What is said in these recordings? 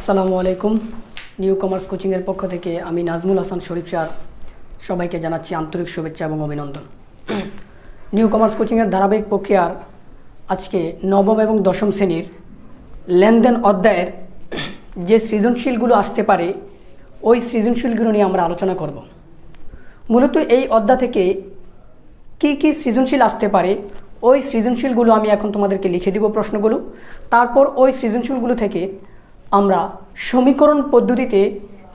আসসালামু আলাইকুম। New commerce কোচিংয়ের পক্ষ থেকে আমি নাজমুল হাসান শরীফ স্যার সবাইকে জানাচ্ছি আন্তরিক শুভেচ্ছা এবং অভিনন্দন। নিউ কমার্স কোচিংয়ের ধারাবাহিক প্রক্রিয়ার আজকে নবম এবং দশম শ্রেণীর লেনদেন অধ্যায়ের যে সৃজনশীলগুলো আসতে পারে ওই সৃজনশীলগুলো নিয়ে আমরা আলোচনা করব। মূলত এই অধ্যায় থেকে কি সৃজনশীল আসতে পারে ওই সৃজনশীলগুলো আমি এখন তোমাদেরকে লিখে দিব প্রশ্নগুলো। তারপর ওই সৃজনশীলগুলো থেকে আমরা সমীকরণ পদ্ধতিতে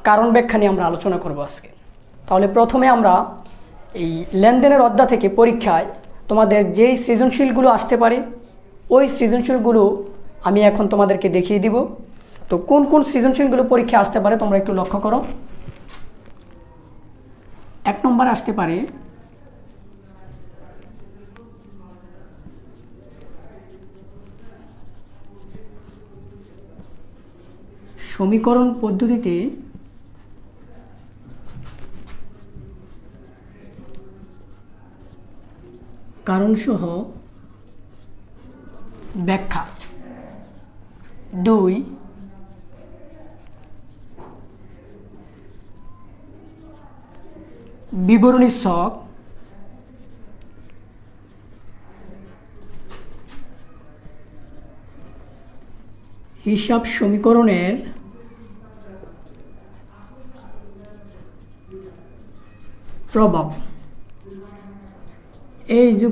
কারণ ব্যাখ্যা নিয়ে আমরা আলোচনা করব আজকে। তাহলে প্রথমে আমরা এই লেনদেনের অধ্যায় থেকে পরীক্ষায় তোমাদের যেই সৃজনশীলগুলো আসতে পারে ওই সৃজনশীলগুলো আমি এখন তোমাদেরকে দেখিয়ে দিব। তো কোন কোন সৃজনশীলগুলো পরীক্ষায় আসতে পারে তোমরা একটু লক্ষ্য করো। 1 নম্বরে আসতে পারে সমীকরণ পদ্ধতিতে কারণসহ ব্যাখ্যা। 2 বিবরণী ছক। 3 হিসাব সমীকরণের প্রভাব। A =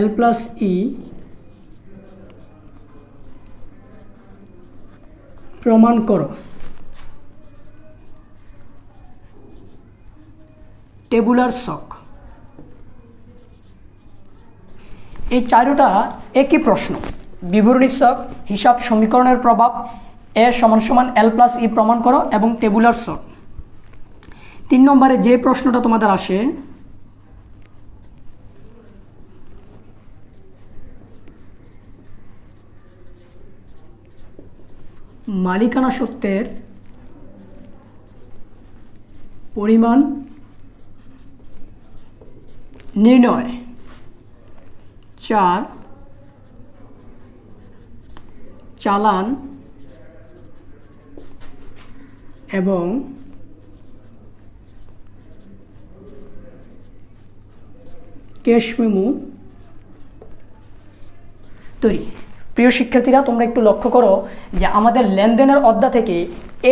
L + E প্রমাণ করো। টেবুলার ছক। এই চারোটা একই প্রশ্ন। বিবরণী ছক, হিসাব সমীকরণের প্রভাব, A = L + E প্রমাণ করো এবং টেবুলার ছক। 3 নম্বরে যে প্রশ্নটা তোমাদের আসে মালিকানা সত্ত্বের পরিমাণ নির্ণয়। 4 চালান এবং ক্যাশ মেমো তৈরি। প্রিয় শিক্ষার্থীরা, তোমরা একটু লক্ষ্য করো যে আমাদের লেনদেনের অধ্যায় থেকে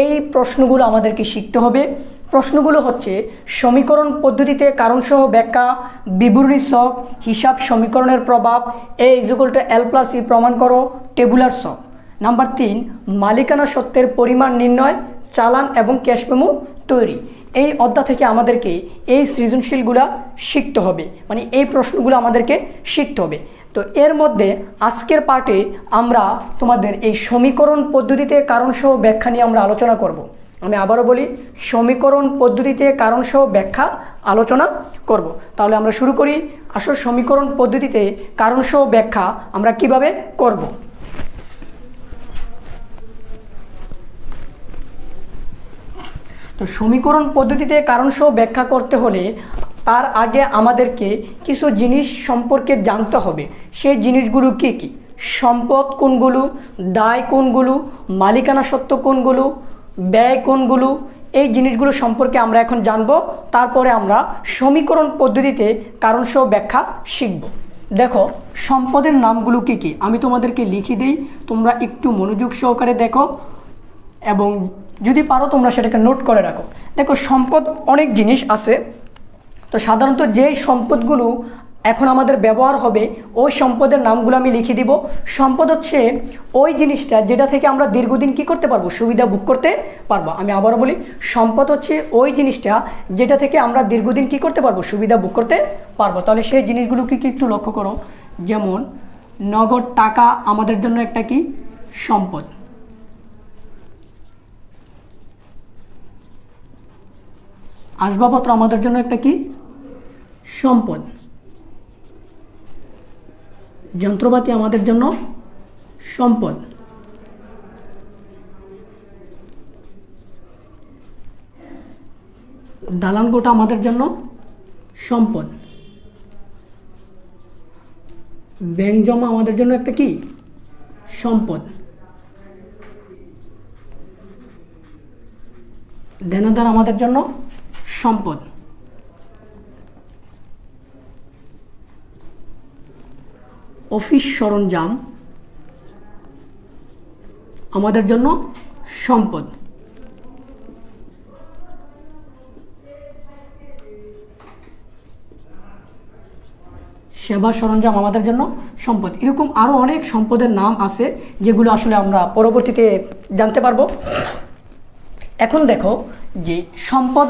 এই প্রশ্নগুলো আমাদেরকে শিখতে হবে। প্রশ্নগুলো হচ্ছে সমীকরণ পদ্ধতিতে কারণসহ ব্যাখ্যা, বিবরণী ছক, হিসাব সমীকরণের প্রভাব, A = L + E প্রমাণ করো, টেবুলার ছক। নাম্বার 3 মালিকানা সত্ত্বের পরিমাণ নির্ণয়, চালান এবং ক্যাশ মেমো তৈরি। এই অধ্যায় থেকে আমাদেরকে এই সৃজনশীলগুলো শিখতে হবে, মানে এই প্রশ্নগুলো আমাদেরকে শিখতে হবে। তো এর মধ্যে আজকের পার্টে আমরা তোমাদের এই সমীকরণ পদ্ধতিতে কারণসহ ব্যাখ্যা নিয়ে আমরা আলোচনা করব। আমি আবারও বলি, সমীকরণ পদ্ধতিতে কারণসহ ব্যাখ্যা আলোচনা করব। তাহলে আমরা শুরু করি। আসল সমীকরণ পদ্ধতিতে কারণসহ ব্যাখ্যা আমরা কিভাবে করব। তো সমীকরণ পদ্ধতিতে কারণসহ ব্যাখ্যা করতে হলে তার আগে আমাদেরকে কিছু জিনিস সম্পর্কে জানতে হবে। সেই জিনিসগুলো কি কি? সম্পদ কোনগুলো, দায় কোনগুলো, মালিকানা সত্ত্ব কোনগুলো, ব্যয় কোনগুলো, এই জিনিসগুলো সম্পর্কে আমরা এখন জানব। তারপরে আমরা সমীকরণ পদ্ধতিতে কারণসহ ব্যাখ্যা শিখব। দেখো, সম্পদের নামগুলো কি কি আমি তোমাদেরকে লিখে দিই, তোমরা একটু মনোযোগ সহকারে দেখো এবং যদি পারো তোমরা সেটাকে নোট করে রাখো। দেখো, সম্পদ অনেক জিনিস আছে। তো সাধারণত যে সম্পদগুলো এখন আমাদের ব্যবহার হবে ওই সম্পদের নামগুলো আমি লিখে দিব। সম্পদ হচ্ছে ওই জিনিসটা যেটা থেকে আমরা দীর্ঘদিন কি করতে পারবো, সুবিধা ভোগ করতে পারবো। আমি আবারও বলি, সম্পদ হচ্ছে ওই জিনিসটা যেটা থেকে আমরা দীর্ঘদিন কি করতে পারবো, সুবিধা ভোগ করতে পারবো। তাহলে সেই জিনিসগুলো কি একটু লক্ষ্য করো। যেমন নগদ টাকা আমাদের জন্য একটা কি সম্পদ। আসবাবপত্র আমাদের জন্য একটা কি সম্পদ। যন্ত্রপাতি আমাদের জন্য সম্পদ। দালান কোঠা আমাদের জন্য সম্পদ। ব্যাংক জমা আমাদের জন্য একটা কি সম্পদ। দেনাদার আমাদের জন্য সম্পদ। অফিস সরঞ্জাম আমাদের জন্য সম্পদ। সেবা সরঞ্জাম আমাদের জন্য সম্পদ। এরকম আরও অনেক সম্পদের নাম আছে যেগুলো আসলে আমরা পরবর্তীতে জানতে পারবো। এখন দেখো যে সম্পদ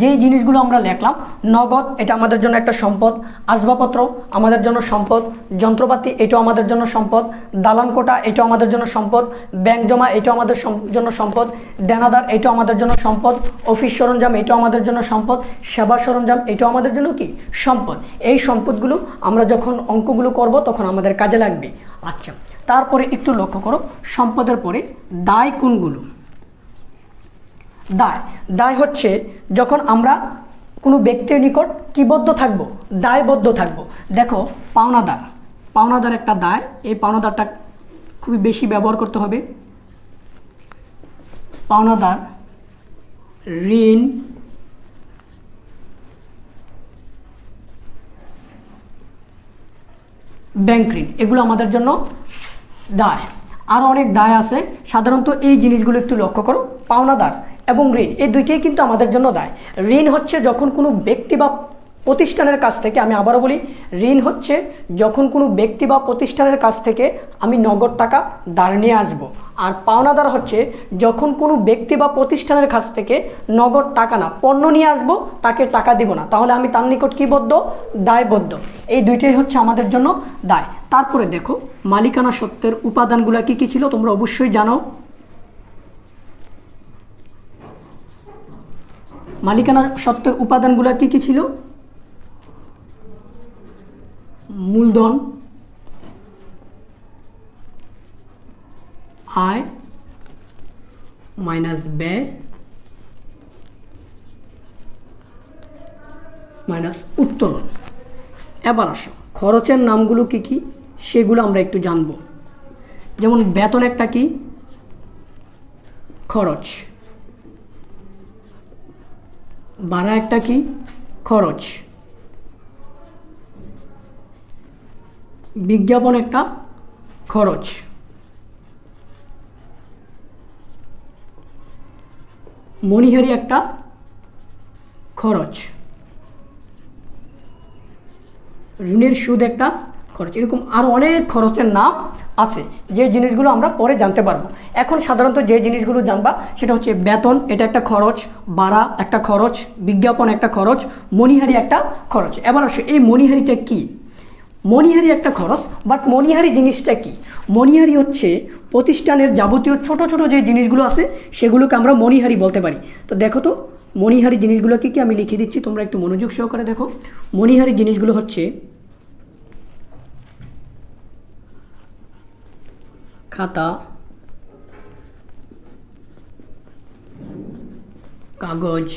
যেই জিনিসগুলো আমরা লেখলাম, নগদ এটা আমাদের জন্য একটা সম্পদ, আসবাবপত্র আমাদের জন্য সম্পদ, যন্ত্রপাতি এটাও আমাদের জন্য সম্পদ, দালান কোঠা এটাও আমাদের জন্য সম্পদ, ব্যাংক জমা এটাও আমাদের জন্য সম্পদ, দেনাদার এটাও আমাদের জন্য সম্পদ, অফিস সরঞ্জাম এটাও আমাদের জন্য সম্পদ, সেবা সরঞ্জাম এটাও আমাদের জন্য কি সম্পদ। এই সম্পদগুলো আমরা যখন অঙ্কগুলো করব তখন আমাদের কাজে লাগবে। আচ্ছা, তারপরে একটু লক্ষ্য করো সম্পদের পরে দায় কোনগুলো। দায় হচ্ছে যখন আমরা কোনো ব্যক্তির নিকট কিবদ্ধ থাকব, দায়বদ্ধ থাকব। দেখো পাওনাদার একটা দায়, এই পাওনাদারটা খুবই বেশি ব্যবহার করতে হবে। পাওনাদার, ঋণ, ব্যাংক ঋণ এগুলো আমাদের জন্য দায়। আরও অনেক দায় আছে, সাধারণত এই জিনিসগুলো একটু লক্ষ্য করো। পাওনাদার এবং ঋণ এই দুইটাই কিন্তু আমাদের জন্য দায়। ঋণ হচ্ছে যখন কোনো ব্যক্তি বা প্রতিষ্ঠানের কাছ থেকে, আমি আবারও বলি, ঋণ হচ্ছে যখন কোনো ব্যক্তি বা প্রতিষ্ঠানের কাছ থেকে আমি নগদ টাকা ধার নিয়ে আসব। আর পাওনাদার হচ্ছে যখন কোনো ব্যক্তি বা প্রতিষ্ঠানের কাছ থেকে নগদ টাকা না, পণ্য নিয়ে আসব, তাকে টাকা দিব না, তাহলে আমি তার নিকট কিবদ্ধ, দায়বদ্ধ। এই দুইটাই হচ্ছে আমাদের জন্য দায়। তারপরে দেখো মালিকানা সত্ত্বের উপাদানগুলো কি কি ছিল তোমরা অবশ্যই জানো। মালিকানা সত্ত্বের উপাদানগুলো কি কি ছিল? মূলধন, আয় মাইনাস ব্যয় মাইনাস উত্তোলন। এবার আসো খরচের নামগুলো কি কি সেগুলো আমরা একটু জানব। যেমন বেতন একটা কি খরচ, ভাড়া একটা কি খরচ, বিজ্ঞাপন একটা খরচ, মণিহারি একটা খরচ, ঋণের সুদ একটা খরচ। এরকম আরও অনেক খরচের নাম আছে যে জিনিসগুলো আমরা পরে জানতে পারবো। এখন সাধারণত যে জিনিসগুলো জানবা সেটা হচ্ছে বেতন এটা একটা খরচ, ভাড়া একটা খরচ, বিজ্ঞাপন একটা খরচ, মণিহারি একটা খরচ। এবার আসে এই মণিহারিটা কি? মণিহারি একটা খরচ, বাট মণিহারি জিনিসটা কি? মণিহারি হচ্ছে প্রতিষ্ঠানের যাবতীয় ছোট ছোট যে জিনিসগুলো আছে সেগুলোকে আমরা মণিহারি বলতে পারি। তো দেখো তো মণিহারি জিনিসগুলো কি কি আমি লিখে দিচ্ছি, তোমরা একটু মনোযোগ সহকারে দেখো। মণিহারি জিনিসগুলো হচ্ছে খাতা, কাগজ,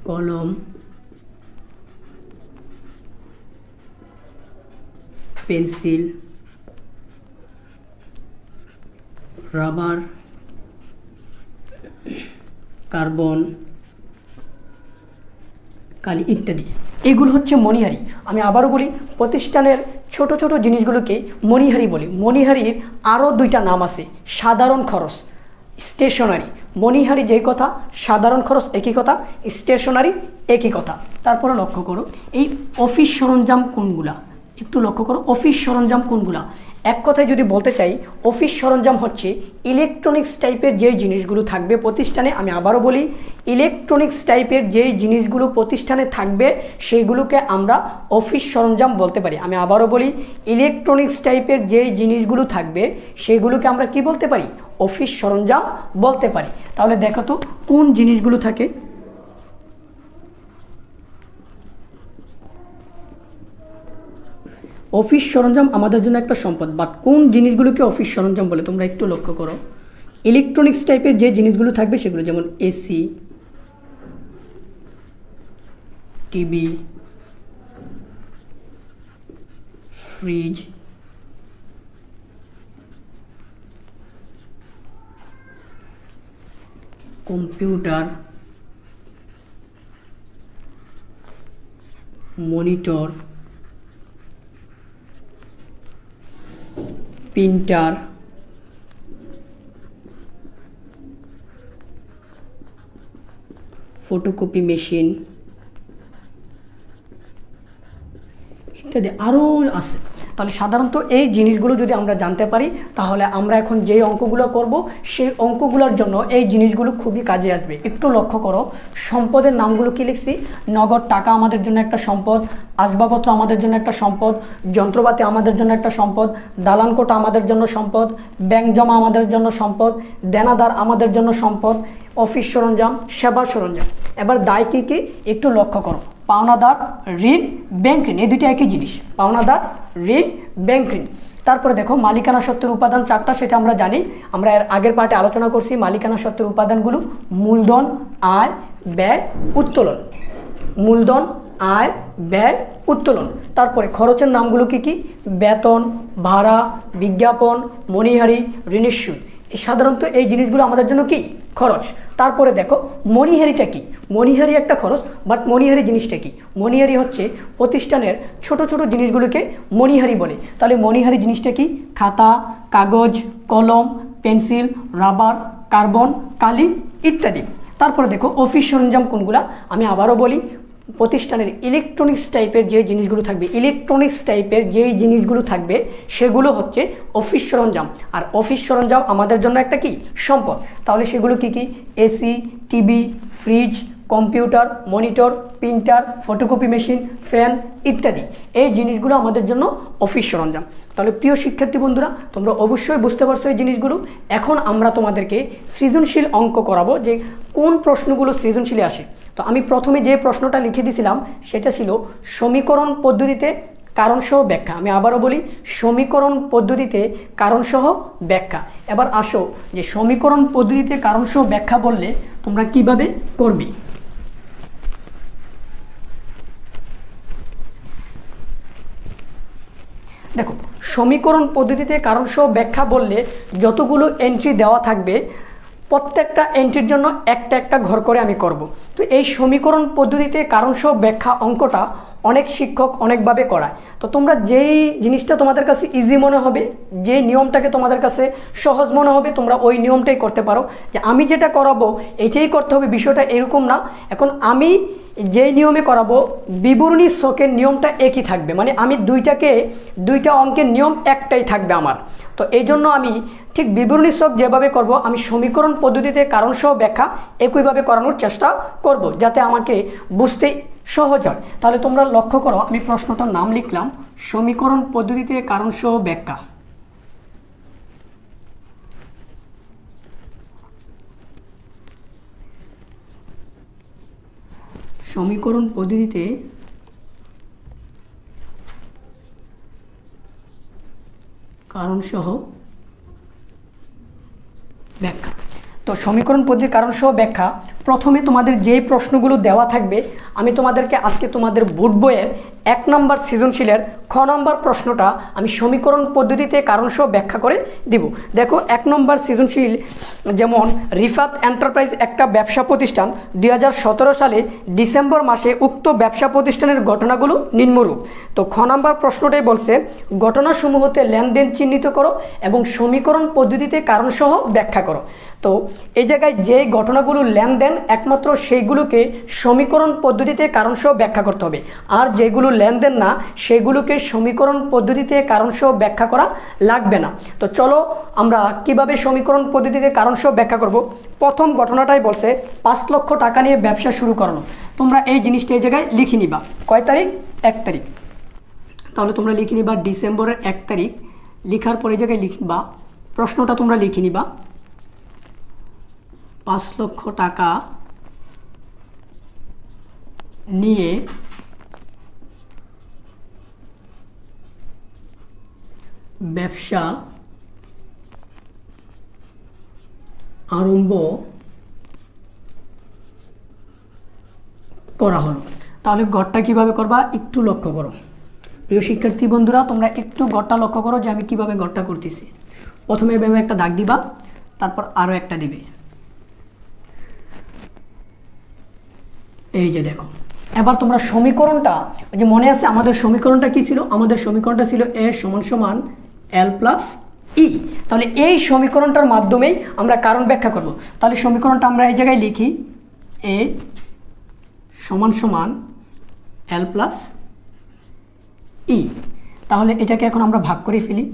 কলম, পেন্সিল, রাবার, কার্বন, কালি ইত্যাদি। এগুলো হচ্ছে মণিহারি। আমি আবারও বলি, প্রতিষ্ঠানের ছোট ছোট জিনিসগুলোকে মণিহারি বলি। মণিহারির আরও দুইটা নাম আছে, সাধারণ খরচ, স্টেশনারি। মণিহারি যেই কথা, সাধারণ খরচ একই কথা, স্টেশনারি একই কথা। তারপরে লক্ষ্য করো এই অফিস সরঞ্জাম কোনগুলা, একটু লক্ষ্য করো অফিস সরঞ্জাম কোনগুলা। এক কথায় যদি বলতে চাই, অফিস সরঞ্জাম হচ্ছে ইলেকট্রনিক্স টাইপের যেই জিনিসগুলো থাকবে প্রতিষ্ঠানে। আমি আবারও বলি, ইলেকট্রনিক্স টাইপের যেই জিনিসগুলো প্রতিষ্ঠানে থাকবে সেইগুলোকে আমরা অফিস সরঞ্জাম বলতে পারি। আমি আবারও বলি, ইলেকট্রনিক্স টাইপের যেই জিনিসগুলো থাকবে সেগুলোকে আমরা কি বলতে পারি? অফিস সরঞ্জাম বলতে পারি। তাহলে দেখো তো কোন জিনিসগুলো থাকে। অফিস সরঞ্জাম আমাদের জন্য একটা সম্পদ, বাট কোন জিনিসগুলোকে অফিস সরঞ্জাম বলে তোমরা একটু লক্ষ্য করো। ইলেকট্রনিক্স টাইপের যে জিনিসগুলো থাকবে সেগুলো যেমন AC, TV, fridge, computer, monitor, printer, photocopy machine ইত্যাদি আরও আছে। তাহলে সাধারণত এই জিনিসগুলো যদি আমরা জানতে পারি তাহলে আমরা এখন যেই অঙ্কগুলো করব সেই অঙ্কগুলোর জন্য এই জিনিসগুলো খুবই কাজে আসবে। একটু লক্ষ্য করো, সম্পদের নামগুলো কি লিখছি? নগদ টাকা আমাদের জন্য একটা সম্পদ, আসবাবপত্র আমাদের জন্য একটা সম্পদ, যন্ত্রপাতি আমাদের জন্য একটা সম্পদ, দালানকোঠা আমাদের জন্য সম্পদ, ব্যাংক জমা আমাদের জন্য সম্পদ, দেনাদার আমাদের জন্য সম্পদ, অফিস সরঞ্জাম, সেবা সরঞ্জাম। এবার দায় কী কী একটু লক্ষ্য করো। পাওনাদার, ঋণ, ব্যাংক ঋণ, এই দুইটা একই জিনিস। পাওনাদার, ঋণ, ব্যাংক ঋণ। তারপরে দেখো মালিকানা সত্ত্বের উপাদান 4টা, সেটা আমরা জানি, আমরা এর আগের পার্টে আলোচনা করছি। মালিকানা সত্ত্বের উপাদানগুলো মূলধন, আয়, ব্যয়, উত্তোলন। মূলধন, আয়, ব্যয়, উত্তোলন। তারপরে খরচের নামগুলো কি কি? বেতন, ভাড়া, বিজ্ঞাপন, মণিহারি, ঋণের সুদ। সাধারণত এই জিনিসগুলো আমাদের জন্য কি? খরচ। তারপরে দেখো মণিহারিটা কি? মণিহারি একটা খরচ, বাট মণিহারি জিনিসটা কি? মণিহারি হচ্ছে প্রতিষ্ঠানের ছোট ছোট জিনিসগুলোকে মণিহারি বলে। তাহলে মণিহারি জিনিসটা কি? খাতা, কাগজ, কলম, পেন্সিল, রাবার, কার্বন, কালি ইত্যাদি। তারপরে দেখো অফিস সরঞ্জাম কোনগুলা? আমি আবারও বলি, প্রতিষ্ঠানের ইলেকট্রনিক্স টাইপের যে জিনিসগুলো থাকবে, ইলেকট্রনিক্স টাইপের যেই জিনিসগুলো থাকবে সেগুলো হচ্ছে অফিস সরঞ্জাম। আর অফিস সরঞ্জাম আমাদের জন্য একটা কি? সম্পদ। তাহলে সেগুলো কি কি? AC, TV, fridge, computer, monitor, printer, photocopy machine, fan ইত্যাদি। এই জিনিসগুলো আমাদের জন্য অফিস সরঞ্জাম। তাহলে প্রিয় শিক্ষার্থী বন্ধুরা, তোমরা অবশ্যই বুঝতে পারছো এই জিনিসগুলো। এখন আমরা তোমাদেরকে সৃজনশীল অঙ্ক করাবো, যে কোন প্রশ্নগুলো সৃজনশীলে আসে। তো আমি প্রথমে যে প্রশ্নটা লিখে দিয়েছিলাম সেটা ছিল সমীকরণ পদ্ধতিতে কারণসহ ব্যাখ্যা। আমি আবারও বলি, সমীকরণ পদ্ধতিতে কারণসহ ব্যাখ্যা। এবার আসো যে সমীকরণ পদ্ধতিতে কারণসহ ব্যাখ্যা বললে তোমরা কিভাবে করবে। দেখো, সমীকরণ পদ্ধতিতে কারণসহ ব্যাখ্যা বললে যতগুলো এন্ট্রি দেওয়া থাকবে প্রত্যেকটা এন্ট্রির জন্য একটা একটা ঘর করে আমি করব। তো এই সমীকরণ পদ্ধতিতে কারণসহ ব্যাখ্যা অঙ্কটা অনেক শিক্ষক অনেকভাবে করায়। তো তোমরা যেই জিনিসটা তোমাদের কাছে ইজি মনে হবে, যে নিয়মটাকে তোমাদের কাছে সহজ মনে হবে, তোমরা ওই নিয়মটাই করতে পারো। যে আমি যেটা করাবো এইটাই করতে হবে, বিষয়টা এরকম না। এখন আমি যেই নিয়মে করাবো বিবরণী ছকের নিয়মটা একই থাকবে, মানে আমি দুইটা অঙ্কের নিয়ম একটাই থাকবে আমার। তো এই জন্য আমি ঠিক বিবরণী ছক যেভাবে করব, আমি সমীকরণ পদ্ধতিতে কারণসহ ব্যাখ্যা একইভাবে করানোর চেষ্টা করব, যাতে আমাকে বুঝতে সহজ হয়। তাহলে তোমরা লক্ষ্য করো, আমি প্রশ্নটার নাম লিখলাম সমীকরণ পদ্ধতিতে কারণসহ ব্যাখ্যা। সমীকরণ পদ্ধতিতে কারণসহ ব্যাখ্যা। তো সমীকরণ পদ্ধতির কারণসহ ব্যাখ্যা, প্রথমে তোমাদের যে প্রশ্নগুলো দেওয়া থাকবে আমি তোমাদেরকে আজকে তোমাদের বোর্ড বইয়ের 1 নম্বর সৃজনশীলের খ নম্বর প্রশ্নটা আমি সমীকরণ পদ্ধতিতে কারণসহ ব্যাখ্যা করে দিব। দেখো 1 নম্বর সৃজনশীল, যেমন রিফাত এন্টারপ্রাইজ একটা ব্যবসা প্রতিষ্ঠান, 2017 সালে ডিসেম্বর মাসে উক্ত ব্যবসা প্রতিষ্ঠানের ঘটনাগুলো নিম্নরূপ। তো খ নম্বর প্রশ্নটাই বলছে ঘটনাসমূহতে লেনদেন চিহ্নিত করো এবং সমীকরণ পদ্ধতিতে কারণসহ ব্যাখ্যা করো। তো এই জায়গায় যে ঘটনাগুলো লেনদেন একমাত্র সেইগুলোকে সমীকরণ পদ্ধতিতে কারণসহ ব্যাখ্যা করতে হবে, আর যেগুলো লেনদেন না সেগুলোকে সমীকরণ পদ্ধতিতে কারণসহ ব্যাখ্যা করা লাগবে না। তো চলো আমরা কিভাবে সমীকরণ পদ্ধতিতে কারণসহ ব্যাখ্যা করব। প্রথম ঘটনাটাই বলছে 5 লক্ষ টাকা নিয়ে ব্যবসা শুরু করানো। তোমরা এই জিনিসটা এই জায়গায় লিখে নিবা, কয় তারিখ? 1 তারিখ। তাহলে তোমরা লিখে নিবা ডিসেম্বরের 1 তারিখ। লেখার পরে এই জায়গায় লিখবা, প্রশ্নটা তোমরা লিখে নিবা 5 লক্ষ টাকা নিয়ে ব্যবসা আরম্ভ করা হলো। তাহলে গড়টা কিভাবে করবা একটু লক্ষ্য করো। প্রিয় শিক্ষার্থী বন্ধুরা, তোমরা একটু গড়টা লক্ষ্য করো যে আমি কিভাবে গড়টা করতেছি। প্রথমে এভাবে একটা দাগ দিবা, তারপর আরও একটা দিবে। এই যে দেখো, এবার তোমরা সমীকরণটা, ওই যে মনে আছে আমাদের সমীকরণটা কি ছিল? আমাদের সমীকরণটা ছিল এ সমান সমান এল প্লাস ই। তাহলে এই সমীকরণটার মাধ্যমেই আমরা কারণ ব্যাখ্যা করব। তাহলে সমীকরণটা আমরা এই জায়গায় লিখি, এ সমান সমান এল প্লাস ই। তাহলে এটাকে এখন আমরা ভাগ করে ফেলি।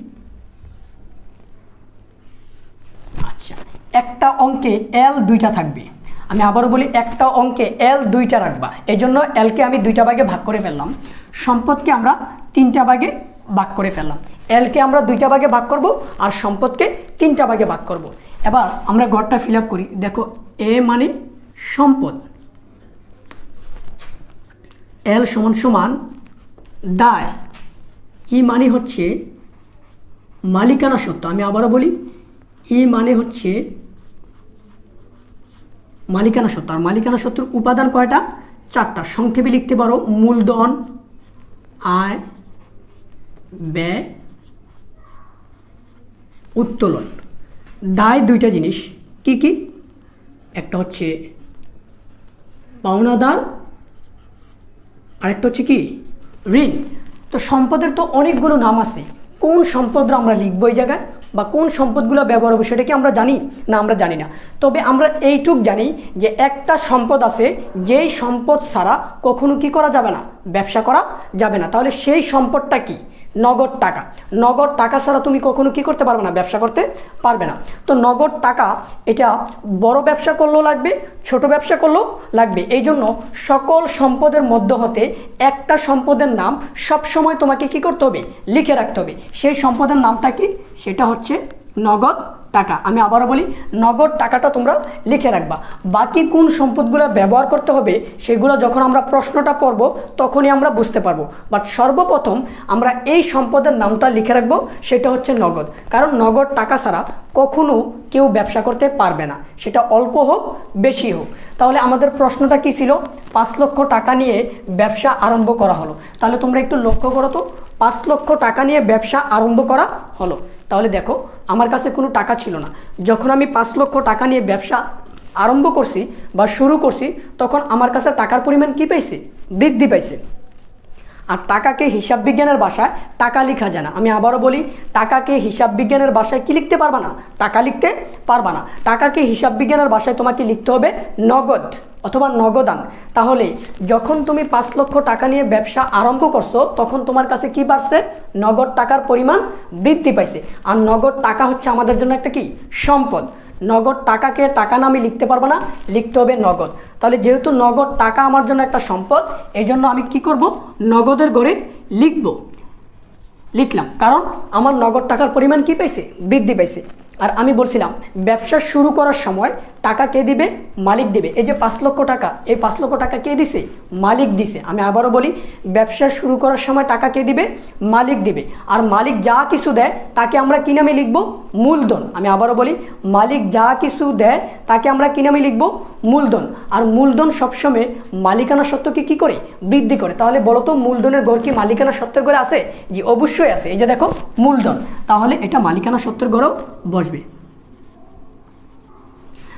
আচ্ছা, একটা অঙ্কে এল দুইটা থাকবে। আমি আবারও বলি, একটা অঙ্কে এল দুইটা রাখবা, এই জন্য এলকে আমি দুইটা ভাগে ভাগ করে ফেললাম, সম্পদকে আমরা তিনটা ভাগে ভাগ করে ফেললাম। এলকে আমরা দুইটা ভাগে ভাগ করব আর সম্পদকে তিনটা ভাগে ভাগ করব। এবার আমরা ঘরটা ফিল আপ করি। দেখো, এ মানে সম্পদ, এল সমান সমান দায়, ই মানে হচ্ছে মালিকানা সত্ত্ব। আমি আবারও বলি, ই মানে হচ্ছে মালিকানা সত্ত্ব। আর মালিকানা সত্ত্বের উপাদান কয়টা? চারটা। সংক্ষেপে লিখতে পারো মূলধন, আয়, ব্যয়, উত্তোলন। দায় দুইটা জিনিস, কি কি? একটা হচ্ছে পাওনাদার, আরেকটা হচ্ছে কি? ঋণ। তো সম্পদের তো অনেকগুলো নাম আছে, কোন সম্পদটা আমরা লিখবো এই জায়গায়, বা কোন সম্পদগুলো ব্যবহার হবে সেটা কি আমরা জানি না? আমরা জানি না। তবে আমরা এইটুক জানি যে একটা সম্পদ আছে, যেই সম্পদ ছাড়া কখনো কি করা যাবে না? ব্যবসা করা যাবে না। তাহলে সেই সম্পদটা কি? নগদ টাকা। নগদ টাকা ছাড়া তুমি কখনো কি করতে পারবে না? ব্যবসা করতে পারবে না। তো নগদ টাকা, এটা বড় ব্যবসা করলেও লাগবে, ছোট ব্যবসা করলেও লাগবে। এই জন্য সকল সম্পদের মধ্য হতে একটা সম্পদের নাম সবসময় তোমাকে কি করতে হবে? লিখে রাখতে হবে। সেই সম্পদের নামটা কি? সেটা হচ্ছে নগদ টাকা। আমি আবারও বলি, নগদ টাকাটা তোমরা লিখে রাখবা। বাকি কোন সম্পদগুলো ব্যবহার করতে হবে সেগুলো যখন আমরা প্রশ্নটা পড়ব তখনই আমরা বুঝতে পারবো। বাট সর্বপ্রথম আমরা এই সম্পদের নামটা লিখে রাখবো, সেটা হচ্ছে নগদ। কারণ নগদ টাকা ছাড়া কখনো কেউ ব্যবসা করতে পারবে না, সেটা অল্প হোক বেশি হোক। তাহলে আমাদের প্রশ্নটা কি ছিল? 5 লক্ষ টাকা নিয়ে ব্যবসা আরম্ভ করা হলো। তাহলে তোমরা একটু লক্ষ্য করো তো, 5 লক্ষ টাকা নিয়ে ব্যবসা আরম্ভ করা হলো। তাহলে দেখো, আমার কাছে কোনো টাকা ছিল না। যখন আমি 5 লক্ষ টাকা নিয়ে ব্যবসা আরম্ভ করছি বা শুরু করছি, তখন আমার কাছে টাকার পরিমাণ কি পাইছে? বৃদ্ধি পাইছে। আর টাকাকে হিসাব বিজ্ঞানের ভাষায় টাকা লেখা যায় না। আমি আবারও বলি, টাকাকে হিসাব বিজ্ঞানের ভাষায় কি লিখতে পারবা না? টাকা লিখতে পারবা না। টাকাকে হিসাব বিজ্ঞানের ভাষায় তোমাকে লিখতে হবে নগদ অথবা নগদান। তাহলে যখন তুমি 5 লক্ষ টাকা নিয়ে ব্যবসা আরম্ভ করছো, তখন তোমার কাছে কি বাড়ছে? নগদ টাকার পরিমাণ বৃদ্ধি পাইছে। আর নগদ টাকা হচ্ছে আমাদের জন্য একটা কি? সম্পদ। নগদ টাকাকে টাকা নামে লিখতে পারবো না, লিখতে হবে নগদ। তাহলে যেহেতু নগদ টাকা আমার জন্য একটা সম্পদ, এই জন্য আমি কি করব? নগদের ঘরে লিখলাম, কারণ আমার নগদ টাকার পরিমাণ কি পাইছে? বৃদ্ধি পাইছে। আর আমি বলছিলাম, ব্যবসা শুরু করার সময় টাকা কে দিবে? মালিক দিবে। এই যে 5 লক্ষ টাকা, এই 5 লক্ষ টাকা কে দিছে? মালিক দিছে। আমি আবারও বলি, ব্যবসা শুরু করার সময় টাকা কে দিবে? মালিক দিবে। আর মালিক যা কিছু দেয় তাকে আমরা কি নামে লিখব? মূলধন। আমি আবারও বলি, মালিক যা কিছু দেয় তাকে আমরা কি নামে লিখব? মূলধন। আর মূলধন সবসময় মালিকানা সত্ত্বকে কি করে? বৃদ্ধি করে। তাহলে বলো তো, মূলধনের ঘর কি মালিকানা সত্ত্বের ঘরে আছে? জি, অবশ্যই আছে। এই যে দেখো, মূলধন। তাহলে এটা মালিকানা সত্ত্বের ঘরেও বসবে।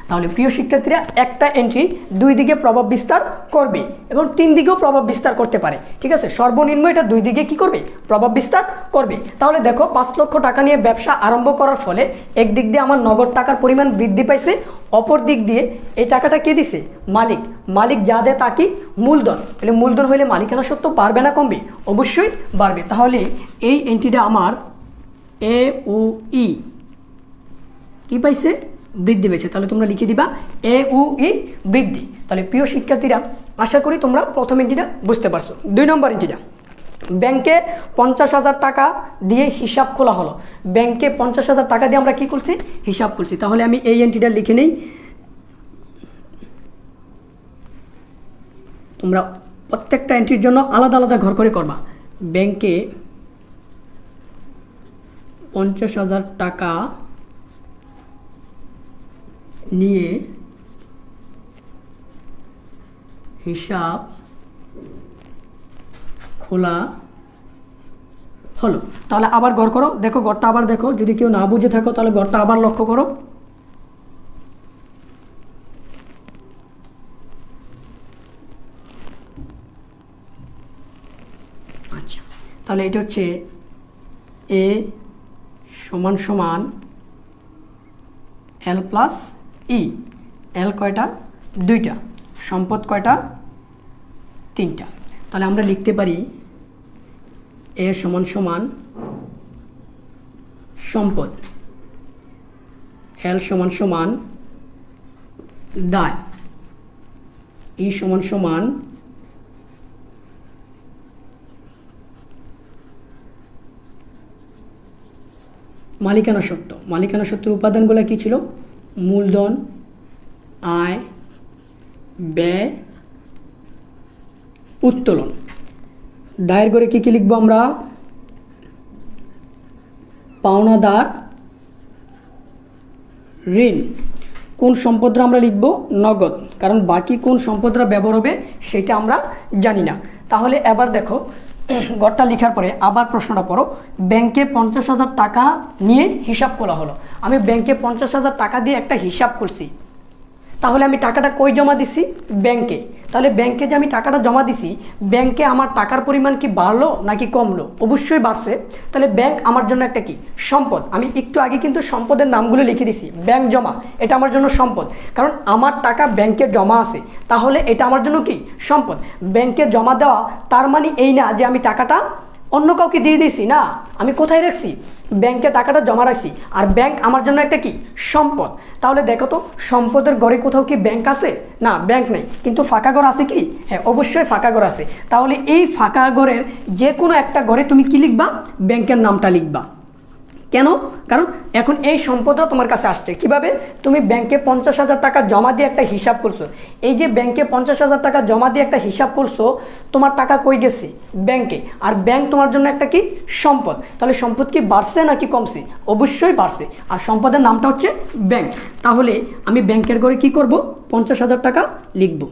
তাহলে প্রিয় শিক্ষার্থীরা, একটা এন্ট্রি 2 দিকে প্রভাব বিস্তার করবে এবং 3 দিকেও প্রভাব বিস্তার করতে পারে। ঠিক আছে, সর্বনিম্ন এটা 2 দিকে কি করবে? প্রভাব বিস্তার করবে। তাহলে দেখো, 5 লক্ষ টাকা নিয়ে ব্যবসা আরম্ভ করার ফলে একদিক দিয়ে আমার নগদ টাকার পরিমাণ বৃদ্ধি পাইছে, অপর দিক দিয়ে এই টাকাটা কে দিছে? মালিক। মালিক যা দেয় তা কি? মূলধন। তাহলে মূলধন হইলে মালিকানা সত্ত্ব বাড়বে না কমবে? অবশ্যই বাড়বে। তাহলে এই এন্ট্রিটা আমার এ ও ই কি পাইছে? বৃদ্ধি পেয়েছে। তাহলে তোমরা লিখে দিবা এ ও ই বৃদ্ধি। তাহলে প্রিয় শিক্ষার্থীরা, আশা করি তোমরা প্রথম এন্ট্রিটা বুঝতে পারছো। 2 নম্বর এন্ট্রিটা, ব্যাংকে 50,000 টাকা দিয়ে হিসাব খোলা হলো। ব্যাংকে 50,000 টাকা দিয়ে আমরা কি করছি? হিসাব খুলছি। তাহলে আমি এই এন্ট্রিটা লিখে নেই। তোমরা প্রত্যেকটা এন্ট্রির জন্য আলাদা আলাদা ঘর করে করবা। ব্যাংকে 50,000 টাকা নিয়ে হিসাব খোলা হলো। তাহলে আবার গড় করো। দেখো, গড়টা আবার দেখো। যদি কেউ না বুঝে থাকো তাহলে গড়টা আবার লক্ষ্য করো। তাহলে এটা হচ্ছে এ সমান সমান এল প্লাস ই। এল কয়টা? দুইটা। সম্পদ কয়টা? তিনটা। তাহলে আমরা লিখতে পারি এ সমান সমান সম্পদ, এল সমান সমান দায়, ই সমান সমান মালিকানা সত্ত্ব। মালিকানা সত্ত্বের উপাদানগুলো কী ছিল? মূলধন, আয়, ব্যয়, উত্তোলন। দায়ের ঘরে কী কী লিখবো আমরা? পাওনাদার, ঋণ। কোন সম্পদরা আমরা লিখব? নগদ, কারণ বাকি কোন সম্পদরা ব্যবহার হবে সেটা আমরা জানি না। তাহলে এবার দেখো গড়টা লেখার পরে আবার প্রশ্নটা পড়ো। ব্যাংকে 50,000 টাকা নিয়ে হিসাব করা হলো। আমি ব্যাংকে 50,000 টাকা দিয়ে একটা হিসাব করছি, তাহলে আমি টাকাটা কই জমা দিছি? ব্যাংকে। তাহলে ব্যাংকে যে আমি টাকাটা জমা দিছি, ব্যাংকে আমার টাকার পরিমাণ কি বাড়লো নাকি কমলো? অবশ্যই বাড়ছে। তাহলে ব্যাংক আমার জন্য একটা কি? সম্পদ। আমি একটু আগে কিন্তু সম্পদের নামগুলো লিখে দিছি। ব্যাংক জমা, এটা আমার জন্য সম্পদ, কারণ আমার টাকা ব্যাংকে জমা আছে, তাহলে এটা আমার জন্য কি? সম্পদ। ব্যাংকে জমা দেওয়া তার মানে এই না যে আমি টাকাটা অন্য কাউকে দিয়ে দিয়েছি, না, আমি কোথায় রাখছি? ব্যাংকে টাকাটা জমা রাখছি, আর ব্যাংক আমার জন্য একটা কি? সম্পদ। তাহলে দেখো তো সম্পদের ঘরে কোথাও কি ব্যাংক আছে? না, ব্যাংক নেই, কিন্তু ফাঁকা ঘর আছে কি? হ্যাঁ, অবশ্যই ফাঁকা ঘর আছে। তাহলে এই ফাঁকা ঘরের যে কোনো একটা ঘরে তুমি কি লিখবা? ব্যাংকের নামটা লিখবা। কেন? কারণ এখন এই সম্পদটা তোমার কাছে আসছে কিভাবে? তুমি ব্যাংকে 50,000 টাকা জমা দিয়ে একটা হিসাব করছো। এই যে ব্যাংকে 50,000 টাকা জমা দিয়ে একটা হিসাব করছো, তোমার টাকা কই গেছে? ব্যাংকে। আর ব্যাংক তোমার জন্য একটা কি? সম্পদ। তাহলে সম্পদ কি বাড়ছে নাকি কমছে? অবশ্যই বাড়ছে, আর সম্পদের নামটা হচ্ছে ব্যাংক। তাহলে আমি ব্যাংকের ঘরে কি করব? 50,000 টাকা লিখব।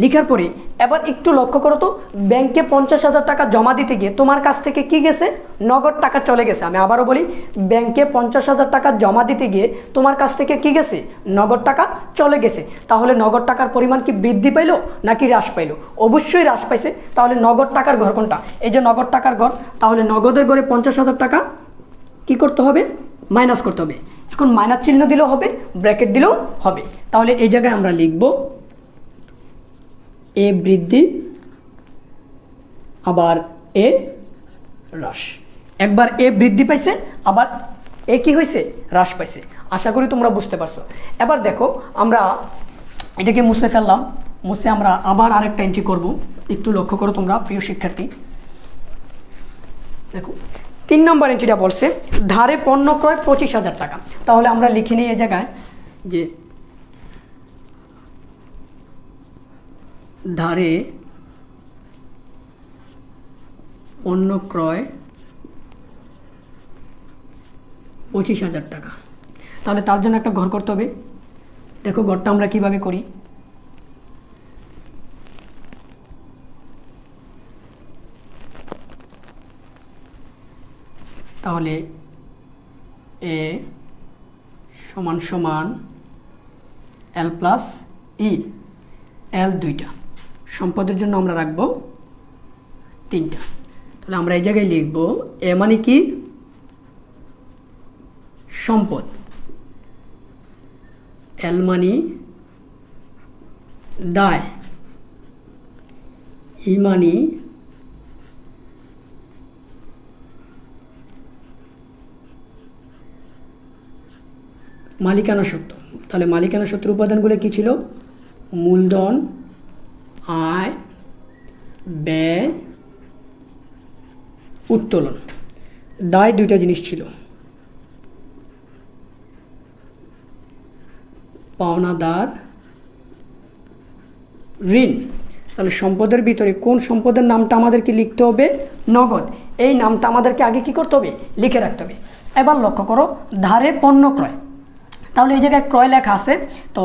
লিখার পরে এবার একটু লক্ষ্য করো তো, ব্যাংকে 50,000 টাকা জমা দিতে গিয়ে তোমার কাছ থেকে কি গেছে? নগদ টাকা চলে গেছে। আমি আবারও বলি, ব্যাংকে 50,000 টাকা জমা দিতে গিয়ে তোমার কাছ থেকে কি গেছে? নগদ টাকা চলে গেছে। তাহলে নগদ টাকার পরিমাণ কি বৃদ্ধি পাইলো নাকি হ্রাস পাইলো? অবশ্যই হ্রাস পাইছে। তাহলে নগদ টাকার ঘর কোনটা? এই যে নগদ টাকার ঘর। তাহলে নগদের ঘরে 50,000 টাকা কি করতে হবে? মাইনাস করতে হবে। এখন মাইনাস চিহ্ন দিলেও হবে, ব্র্যাকেট দিলেও হবে। তাহলে এই জায়গায় আমরা লিখব এ বৃদ্ধি, আবার এ হ্রাস। একবার এ বৃদ্ধি পাইছে, আবার এ কি হয়েছে? হ্রাস পাইছে। আশা করি তোমরা বুঝতে পারছো। এবার দেখো আমরা এটাকে মুছে ফেললাম, মুছে আমরা আবার আরেকটা এন্ট্রি করব। একটু লক্ষ্য করো তোমরা প্রিয় শিক্ষার্থী। দেখো 3 নম্বর এন্ট্রিটা বলছে ধারে পণ্য ক্রয় 25,000 টাকা। তাহলে আমরা লিখে নিই এই জায়গায় যে ধারে পণ্য ক্রয় 25,000 টাকা। তাহলে তার জন্য একটা ঘর করতে হবে। দেখো ঘরটা আমরা কিভাবে করি। তাহলে এ সমান সমান এল প্লাস ই। এল দুইটা, সম্পদের জন্য আমরা রাখবো 3টা। তাহলে আমরা এই জায়গায় লিখব এ মানে কি? সম্পদ। এল মানে দায়। ই মানে মালিকানা সত্ত্ব। তাহলে মালিকানা সত্ত্বের উপাদানগুলো কি ছিল? মূলধন, আয়, ব্যয়, উত্তোলন। দায় দুইটা জিনিস ছিল, পাওনাদার, ঋণ। তাহলে সম্পদের ভিতরে কোন সম্পদের নামটা আমাদেরকে লিখতে হবে? নগদ। এই নামটা আমাদেরকে আগে কি করতে হবে? লিখে রাখতে হবে। এবার লক্ষ্য করো ধারে পণ্য ক্রয়। তাহলে এই জায়গায় ক্রয় লেখা আছে, তো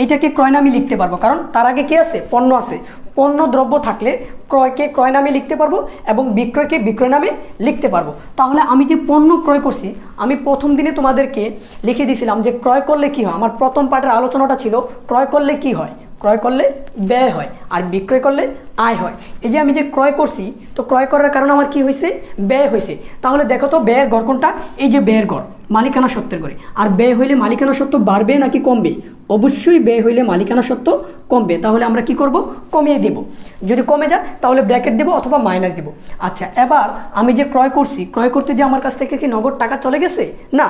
এটাকে ক্রয় নামে লিখতে পারবো, কারণ তার আগে কি আছে? পণ্য আছে। পণ্য দ্রব্য থাকলে ক্রয়কে ক্রয় নামে লিখতে পারবো এবং বিক্রয়কে বিক্রয় নামে লিখতে পারবো। তাহলে আমি যে পণ্য ক্রয় করছি, আমি প্রথম দিনে তোমাদেরকে লিখে দিয়েছিলাম যে ক্রয় করলে কি হয়। আমার প্রথম পাঠের আলোচনাটা ছিল ক্রয় করলে কি হয়? ক্রয় করলে ব্যয় হয়, আর বিক্রয় করলে আয় হয়। এই যে আমি যে ক্রয় করছি, তো ক্রয় করার কারণে আমার কি হয়েছে, ব্যয় হয়েছে। তাহলে দেখো তো ব্যয়ের গড় কোনটা, এই যে ব্যয়ের গড় মালিকানা সত্ত্বের গড়ে। আর ব্যয় হইলে মালিকানা সত্ত্ব বাড়বে নাকি কমবে, অবশ্যই ব্যয় হইলে মালিকানা সত্ত্ব কমবে। তাহলে আমরা কি করব, কমিয়ে দেব। যদি কমে যায় তাহলে ব্র্যাকেট দেব অথবা মাইনাস দেব। আচ্ছা, এবার আমি যে ক্রয় করছি, ক্রয় করতে যে আমার কাছ থেকে কি নগদ টাকা চলে গেছে, না,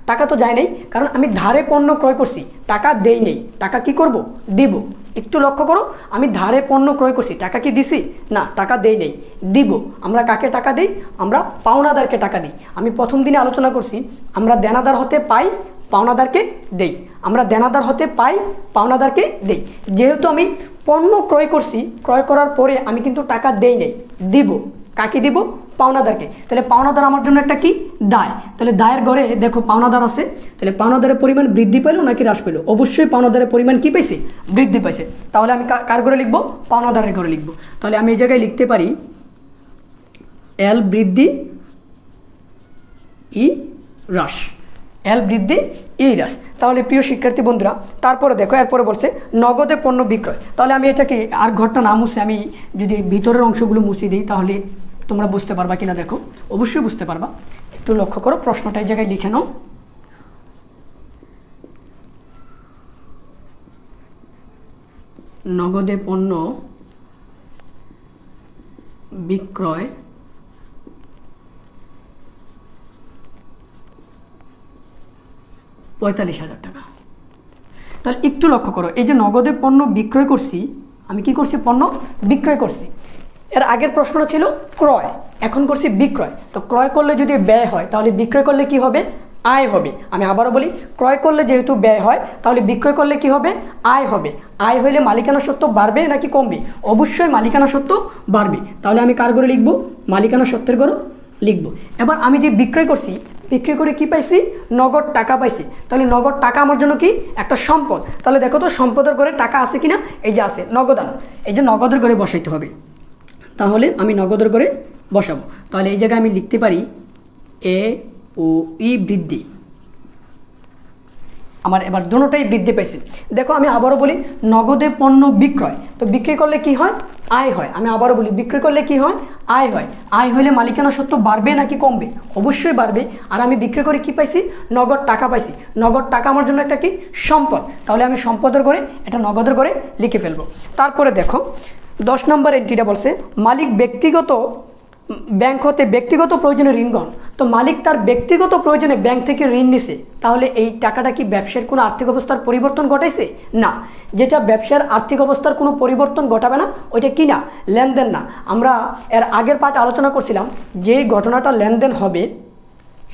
টাকা তো যায় নাই, কারণ আমি ধারে পণ্য ক্রয় করছি, টাকা দেই নেই, টাকা কি করব, দিব। একটু লক্ষ্য করো, আমি ধারে পণ্য ক্রয় করছি, টাকা কি দিছি, না, টাকা দেই নেই, দিব। আমরা কাকে টাকা দিই, আমরা পাওনাদারকে টাকা দিই। আমি প্রথম দিনে আলোচনা করছি, আমরা দেনাদার হতে পাই, পাওনাদারকে দেই। আমরা দেনাদার হতে পাই, পাওনাদারকে দেই। যেহেতু আমি পণ্য ক্রয় করছি, ক্রয় করার পরে আমি কিন্তু টাকা দেই নেই, দিব। কাকে দিব, পাওনাদারকে। তাহলে পাওনাদার আমার জন্য একটা কি, দায়। তাহলে দায়ের ঘরে দেখো পাওনাদার আছে, তাহলে পাওনাদারের পরিমাণ বৃদ্ধি পেলো নাকি হ্রাস পেলো, অবশ্যই পাওনাদারের পরিমাণ কি পাইছে, বৃদ্ধি পাইছে। তাহলে আমি কার ঘরে লিখবো, পাওনাদারের ঘরে লিখবো। তাহলে আমি এই জায়গায় লিখতে পারি এল বৃদ্ধি ই হ্রাস, এল বৃদ্ধি ই হ্রাস। তাহলে প্রিয় শিক্ষার্থী বন্ধুরা, তারপরে দেখো এরপরে বলছে নগদে পণ্য বিক্রয়। তাহলে আমি এটাকে আর ঘরটা না মুছে আমি যদি ভিতরের অংশগুলো মুছে দিই তাহলে তোমরা বুঝতে পারবা কিনা, দেখো অবশ্যই বুঝতে পারবা। একটু লক্ষ্য করো, প্রশ্নটা এই জায়গায় লিখে নাও। নগদে পণ্য বিক্রয় 45,000 টাকা। তাহলে একটু লক্ষ্য করো, এই যে নগদে পণ্য বিক্রয় করছি, আমি কি করছি, পণ্য বিক্রয় করছি। এর আগের প্রশ্নটা ছিল ক্রয়, এখন করছি বিক্রয়। তো ক্রয় করলে যদি ব্যয় হয় তাহলে বিক্রয় করলে কি হবে, আয় হবে। আমি আবারও বলি, ক্রয় করলে যেহেতু ব্যয় হয় তাহলে বিক্রয় করলে কি হবে, আয় হবে। আয় হইলে মালিকানা সত্ত্ব বাড়বে নাকি কমবে, অবশ্যই মালিকানা সত্ত্ব বাড়বে। তাহলে আমি কার ঘরে লিখবো, মালিকানা সত্ত্বের ঘরে লিখবো। এবার আমি যে বিক্রয় করছি, বিক্রি করে কি পাইছি, নগদ টাকা পাইছি। তাহলে নগদ টাকা আমার জন্য কি, একটা সম্পদ। তাহলে দেখো তো সম্পদের ঘরে টাকা আছে কিনা, এই যে আছে, নগদান। এই যে নগদের ঘরে বসাইতে হবে। তাহলে আমি নগদের ঘরে বসাবো। তাহলে এই জায়গায় আমি লিখতে পারি এ ও ই বৃদ্ধি, আমার এবার দুটোটাই বৃদ্ধি পাইছে। দেখো আমি আবারও বলি, নগদে পণ্য বিক্রয়, তো বিক্রি করলে কি হয়, আয় হয়। আমি আবারও বলি, বিক্রি করলে কি হয়, আয় হয়। আয় হইলে মালিকানা সত্ত্ব বাড়বে নাকি কমবে, অবশ্যই বাড়বে। আর আমি বিক্রি করে কি পাইছি, নগদ টাকা পাইছি। নগদ টাকা আমার জন্য একটা কি, সম্পদ। তাহলে আমি সম্পদের ঘরে, এটা নগদের ঘরে লিখে ফেলবো। তারপরে দেখো 10 নম্বর এন্ট্রিটা বলছে মালিক ব্যক্তিগত ব্যাংক হতে ব্যক্তিগত প্রয়োজনে ঋণ গ্রহণ। তো মালিক তার ব্যক্তিগত প্রয়োজনে ব্যাংক থেকে ঋণ নিছে, তাহলে এই টাকাটা কি ব্যবসার কোনো আর্থিক অবস্থার পরিবর্তন ঘটাইছে, না। যেটা ব্যবসার আর্থিক অবস্থার কোনো পরিবর্তন ঘটাবে না, ওইটা কি না, লেনদেন না। আমরা এর আগের পার্টে আলোচনা করছিলাম, যে ঘটনাটা লেনদেন হবে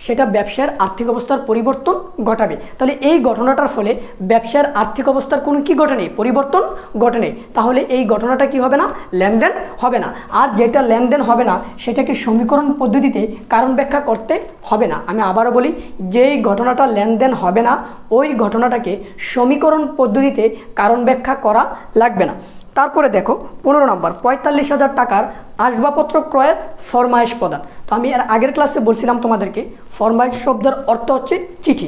সেটা ব্যবসার আর্থিক অবস্থার পরিবর্তন ঘটাবে। তাহলে এই ঘটনাটার ফলে ব্যবসার আর্থিক অবস্থার কোনো কি ঘটে নেই, পরিবর্তন ঘটে নেই। তাহলে এই ঘটনাটা কি হবে না, লেনদেন হবে না। আর যেটা লেনদেন হবে না সেটাকে সমীকরণ পদ্ধতিতে কারণ ব্যাখ্যা করতে হবে না। আমি আবারও বলি, যেই ঘটনাটা লেনদেন হবে না ওই ঘটনাটাকে সমীকরণ পদ্ধতিতে কারণ ব্যাখ্যা করা লাগবে না। তারপরে দেখো 15 নম্বর, 45,000 টাকার আসবাবপত্র ক্রয়ের ফরমায়েশ প্রদান। তো আমি এর আগের ক্লাসে বলছিলাম তোমাদেরকে, ফরমায়েশ শব্দের অর্থ হচ্ছে চিঠি।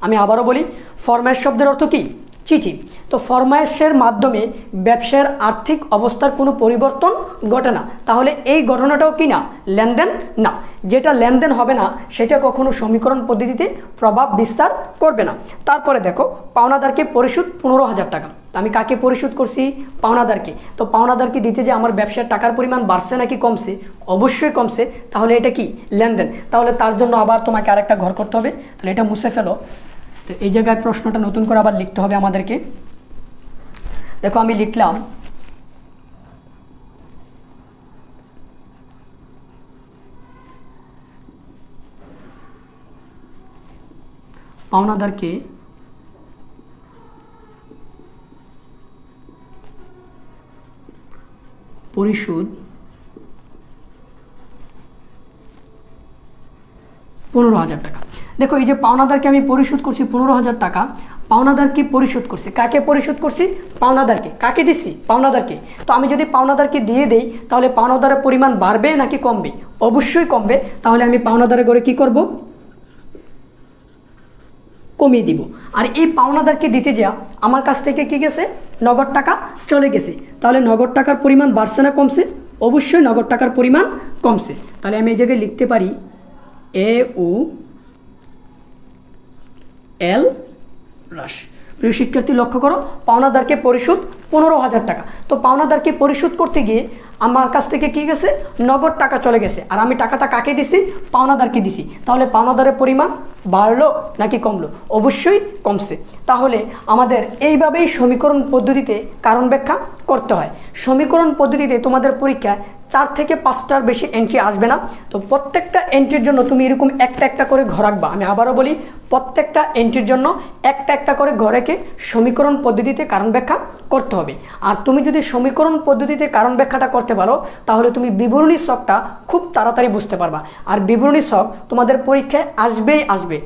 আমি আবারও বলি, ফরমায়েশ শব্দের অর্থ কি, চিঠি। তো ফরমায়েশের মাধ্যমে ব্যবসার আর্থিক অবস্থার কোনো পরিবর্তন ঘটে না, তাহলে এই ঘটনাটাও কি না, লেনদেন না। যেটা লেনদেন হবে না সেটা কখনো সমীকরণ পদ্ধতিতে প্রভাব বিস্তার করবে না। তারপরে দেখো পাওনাদারকে পরিশোধ 15,000 টাকা। আমি কাকে পরিশোধ করছি, পাওনাদারকে। তো পাওনাদারকে দিতে যে আমার ব্যবসার টাকার পরিমাণ বাড়ছে নাকি কমছে, অবশ্যই কমছে। তাহলে এটা কি, লেনদেন। তাহলে তার জন্য আবার তোমাকে আরেকটা ঘর করতে হবে, তাহলে এটা মুছে ফেলো। তো এই জায়গায় প্রশ্নটা নতুন করে আবার লিখতে হবে আমাদেরকে। দেখো আমি লিখলাম পাওনাদারকে পরিশোধ 15,000 টাকা। দেখো এই যে পাওনাদারকে আমি পরিশোধ করছি 15,000 টাকা, পাওনাদারকে পরিশোধ করছি, কাকে পরিশোধ করছি, পাওনাদারকে। কাকে দিছি, পাওনাদারকে। তো আমি যদি পাওনাদারকে দিয়ে দেই তাহলে পাওনাদারের পরিমাণ বাড়বে নাকি কমবে, অবশ্যই কমবে। তাহলে আমি পাওনাদারের ঘরে কি করব, কমিয়ে দিব। আর এই পাওনাদারকে দিতে যা আমার কাছ থেকে কি গেছে, নগদ টাকা চলে গেছে। তাহলে নগদ টাকার পরিমাণ বাড়ছে না কমছে? অবশ্যই নগদ টাকার পরিমাণ কমছে। তাহলে আমি এই জায়গায় লিখতে পারি AUL হ্রাস। প্রিয় শিক্ষার্থী লক্ষ্য করো, পাওনাদারকে পরিশোধ 15,000 টাকা। তো পাওনাদারকে পরিশোধ করতে গিয়ে আমার কাছ থেকে কি গেছে, নগদ টাকা চলে গেছে। আর আমি টাকাটা কাকে দিছি, পাওনাদারকে দিছি। তাহলে পাওনাদারের পরিমাণ বাড়লো নাকি কমলো? অবশ্যই কমছে। তাহলে আমাদের এইভাবেই সমীকরণ পদ্ধতিতে কারণ ব্যাখ্যা করতে হয়। সমীকরণ পদ্ধতিতে তোমাদের পরীক্ষায় 4 থেকে 5টার বেশি এন্ট্রি আসবে না। তো প্রত্যেকটা এন্ট্রির জন্য তুমি এরকম একটা একটা করে ঘর রাখবা। আমি আবারও বলি, প্রত্যেকটা এন্ট্রির জন্য একটা একটা করে ঘর রেখে সমীকরণ পদ্ধতিতে কারণ ব্যাখ্যা করতে হবে। আর তুমি যদি সমীকরণ পদ্ধতিতে কারণ ব্যাখ্যাটা করতে পারো, তাহলে তুমি বিবরণী ছকটা খুব তাড়াতাড়ি বুঝতে পারবা। আর বিবরণী ছক তোমাদের পরীক্ষায় আসবেই আসবে।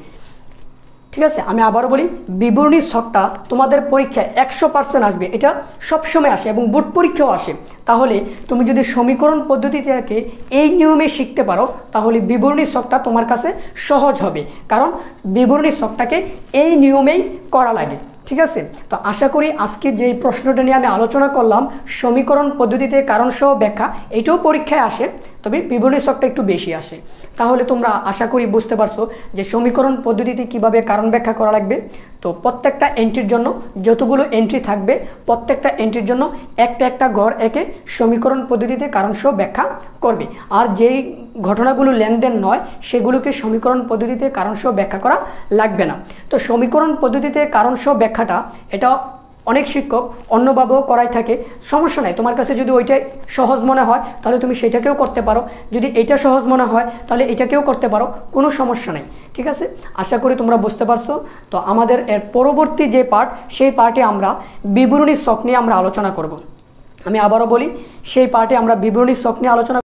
ঠিক আছে, আমি আবারও বলি, বিবরণী ছকটা তোমাদের পরীক্ষায় 100% আসবে। এটা সবসময় আসে এবং বোর্ড পরীক্ষাও আসে। তাহলে তুমি যদি সমীকরণ পদ্ধতিটাকে এই নিয়মে শিখতে পারো, তাহলে বিবরণী ছকটা তোমার কাছে সহজ হবে। কারণ বিবরণী ছকটাকে এই নিয়মেই করা লাগে। ঠিক আছে, তো আশা করি আজকে যে প্রশ্নটা নিয়ে আমি আলোচনা করলাম, সমীকরণ পদ্ধতিতে কারণ সহ ব্যাখ্যা, এটাও পরীক্ষায় আসে, তবে বিবরণী ছকটা একটু বেশি আসে। তাহলে তোমরা আশা করি বুঝতে পারছো যে সমীকরণ পদ্ধতিতে কিভাবে কারণ ব্যাখ্যা করা লাগবে। তো প্রত্যেকটা এন্ট্রির জন্য যতগুলো এন্ট্রি থাকবে, প্রত্যেকটা এন্ট্রির জন্য একটা একটা ঘর একে সমীকরণ পদ্ধতিতে কারণ সহ ব্যাখ্যা করবে। আর যেই ঘটনাগুলো লেনদেন নয়, সেগুলোকে সমীকরণ পদ্ধতিতে কারণ সহ ব্যাখ্যা করা লাগবে না। তো সমীকরণ পদ্ধতিতে কারণ সহ ব্যাখ্যাটা, এটা অনেক শিক্ষক অন্যভাবেও করাই থাকে। সমস্যা নাই, তোমার কাছে যদি ওইটাই সহজ মনে হয় তাহলে তুমি সেটাকেও করতে পারো। যদি এটা সহজ মনে হয় তাহলে এটাকেও করতে পারো, কোনো সমস্যা নেই। ঠিক আছে, আশা করি তোমরা বুঝতে পারছো। তো আমাদের এর পরবর্তী যে পার্ট, সেই পার্টে আমরা বিবরণী ছক নিয়ে আমরা আলোচনা করব। আমি আবারও বলি, সেই পার্টে আমরা বিবরণী ছক নিয়ে আলোচনা